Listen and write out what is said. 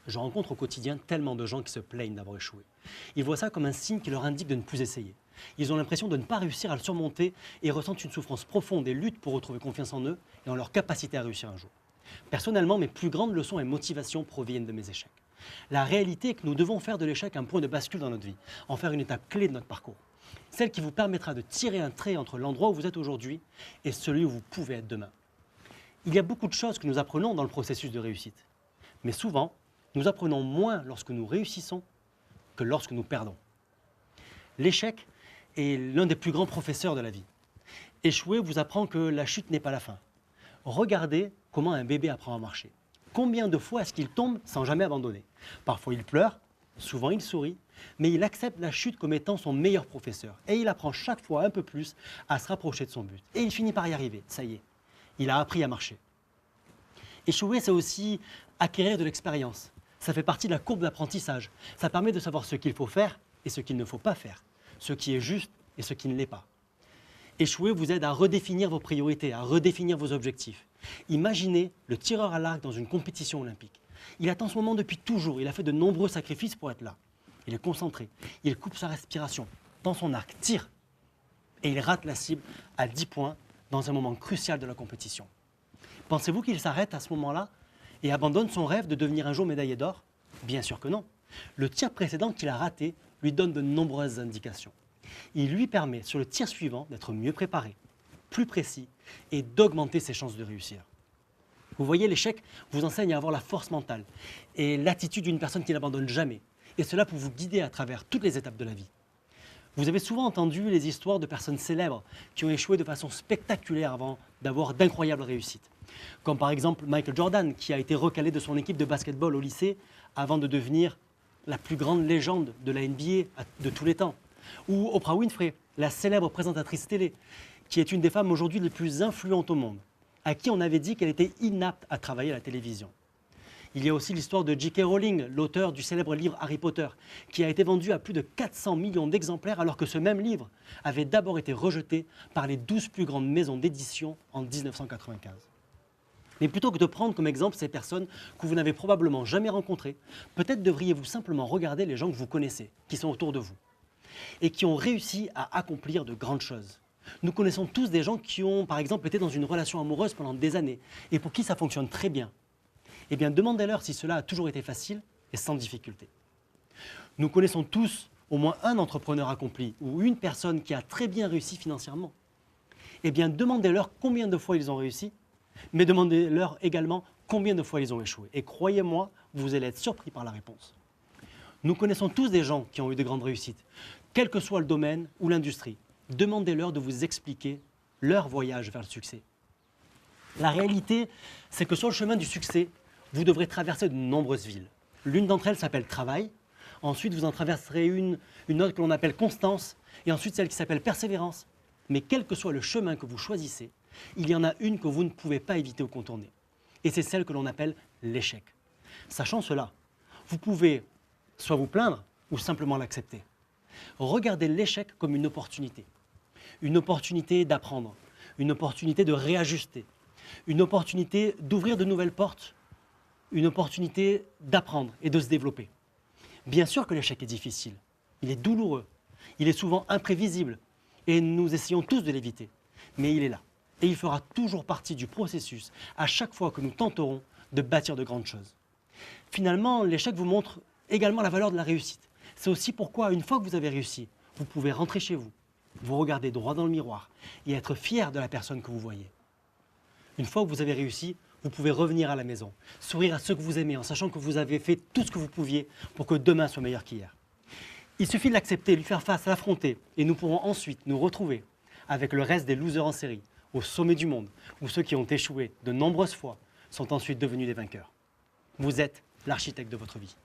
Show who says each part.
Speaker 1: Je rencontre au quotidien tellement de gens qui se plaignent d'avoir échoué. Ils voient ça comme un signe qui leur indique de ne plus essayer. Ils ont l'impression de ne pas réussir à le surmonter et ressentent une souffrance profonde et luttent pour retrouver confiance en eux et en leur capacité à réussir un jour. Personnellement, mes plus grandes leçons et motivations proviennent de mes échecs. La réalité est que nous devons faire de l'échec un point de bascule dans notre vie, en faire une étape clé de notre parcours. Celle qui vous permettra de tirer un trait entre l'endroit où vous êtes aujourd'hui et celui où vous pouvez être demain. Il y a beaucoup de choses que nous apprenons dans le processus de réussite. Mais souvent, nous apprenons moins lorsque nous réussissons que lorsque nous perdons. L'échec est l'un des plus grands professeurs de la vie. Échouer vous apprend que la chute n'est pas la fin. Regardez comment un bébé apprend à marcher. Combien de fois est-ce qu'il tombe sans jamais abandonner? Parfois il pleure, souvent il sourit, mais il accepte la chute comme étant son meilleur professeur. Et il apprend chaque fois un peu plus à se rapprocher de son but. Et il finit par y arriver, ça y est, il a appris à marcher. Échouer, c'est aussi acquérir de l'expérience. Ça fait partie de la courbe d'apprentissage. Ça permet de savoir ce qu'il faut faire et ce qu'il ne faut pas faire, ce qui est juste et ce qui ne l'est pas. Échouer vous aide à redéfinir vos priorités, à redéfinir vos objectifs. Imaginez le tireur à l'arc dans une compétition olympique. Il attend ce moment depuis toujours, il a fait de nombreux sacrifices pour être là. Il est concentré, il coupe sa respiration, tend son arc, tire, et il rate la cible à 10 points dans un moment crucial de la compétition. Pensez-vous qu'il s'arrête à ce moment-là et abandonne son rêve de devenir un jour médaillé d'or? Bien sûr que non. Le tir précédent qu'il a raté lui donne de nombreuses indications. Il lui permet sur le tir suivant d'être mieux préparé, plus précis et d'augmenter ses chances de réussir. Vous voyez, l'échec vous enseigne à avoir la force mentale et l'attitude d'une personne qui n'abandonne jamais, et cela pour vous guider à travers toutes les étapes de la vie. Vous avez souvent entendu les histoires de personnes célèbres qui ont échoué de façon spectaculaire avant d'avoir d'incroyables réussites. Comme par exemple Michael Jordan, qui a été recalé de son équipe de basketball au lycée avant de devenir la plus grande légende de la NBA de tous les temps. Ou Oprah Winfrey, la célèbre présentatrice télé, qui est une des femmes aujourd'hui les plus influentes au monde, à qui on avait dit qu'elle était inapte à travailler à la télévision. Il y a aussi l'histoire de J.K. Rowling, l'auteur du célèbre livre Harry Potter, qui a été vendu à plus de 400 millions d'exemplaires alors que ce même livre avait d'abord été rejeté par les 12 plus grandes maisons d'édition en 1995. Mais plutôt que de prendre comme exemple ces personnes que vous n'avez probablement jamais rencontrées, peut-être devriez-vous simplement regarder les gens que vous connaissez, qui sont autour de vous, et qui ont réussi à accomplir de grandes choses. Nous connaissons tous des gens qui ont, par exemple, été dans une relation amoureuse pendant des années, et pour qui ça fonctionne très bien. Eh bien, demandez-leur si cela a toujours été facile et sans difficulté. Nous connaissons tous au moins un entrepreneur accompli, ou une personne qui a très bien réussi financièrement. Eh bien, demandez-leur combien de fois ils ont réussi, mais demandez-leur également combien de fois ils ont échoué. Et croyez-moi, vous allez être surpris par la réponse. Nous connaissons tous des gens qui ont eu de grandes réussites, quel que soit le domaine ou l'industrie. Demandez-leur de vous expliquer leur voyage vers le succès. La réalité, c'est que sur le chemin du succès, vous devrez traverser de nombreuses villes. L'une d'entre elles s'appelle travail, ensuite vous en traverserez une autre que l'on appelle constance, et ensuite celle qui s'appelle persévérance. Mais quel que soit le chemin que vous choisissez, il y en a une que vous ne pouvez pas éviter ou contourner. Et c'est celle que l'on appelle l'échec. Sachant cela, vous pouvez soit vous plaindre ou simplement l'accepter. Regardez l'échec comme une opportunité d'apprendre, une opportunité de réajuster, une opportunité d'ouvrir de nouvelles portes, une opportunité d'apprendre et de se développer. Bien sûr que l'échec est difficile, il est douloureux, il est souvent imprévisible et nous essayons tous de l'éviter, mais il est là. Et il fera toujours partie du processus à chaque fois que nous tenterons de bâtir de grandes choses. Finalement, l'échec vous montre également la valeur de la réussite. C'est aussi pourquoi, une fois que vous avez réussi, vous pouvez rentrer chez vous, vous regarder droit dans le miroir et être fier de la personne que vous voyez. Une fois que vous avez réussi, vous pouvez revenir à la maison, sourire à ceux que vous aimez en sachant que vous avez fait tout ce que vous pouviez pour que demain soit meilleur qu'hier. Il suffit de l'accepter, lui faire face, l'affronter et nous pourrons ensuite nous retrouver avec le reste des losers en série, au sommet du monde, où ceux qui ont échoué de nombreuses fois sont ensuite devenus des vainqueurs. Vous êtes l'architecte de votre vie.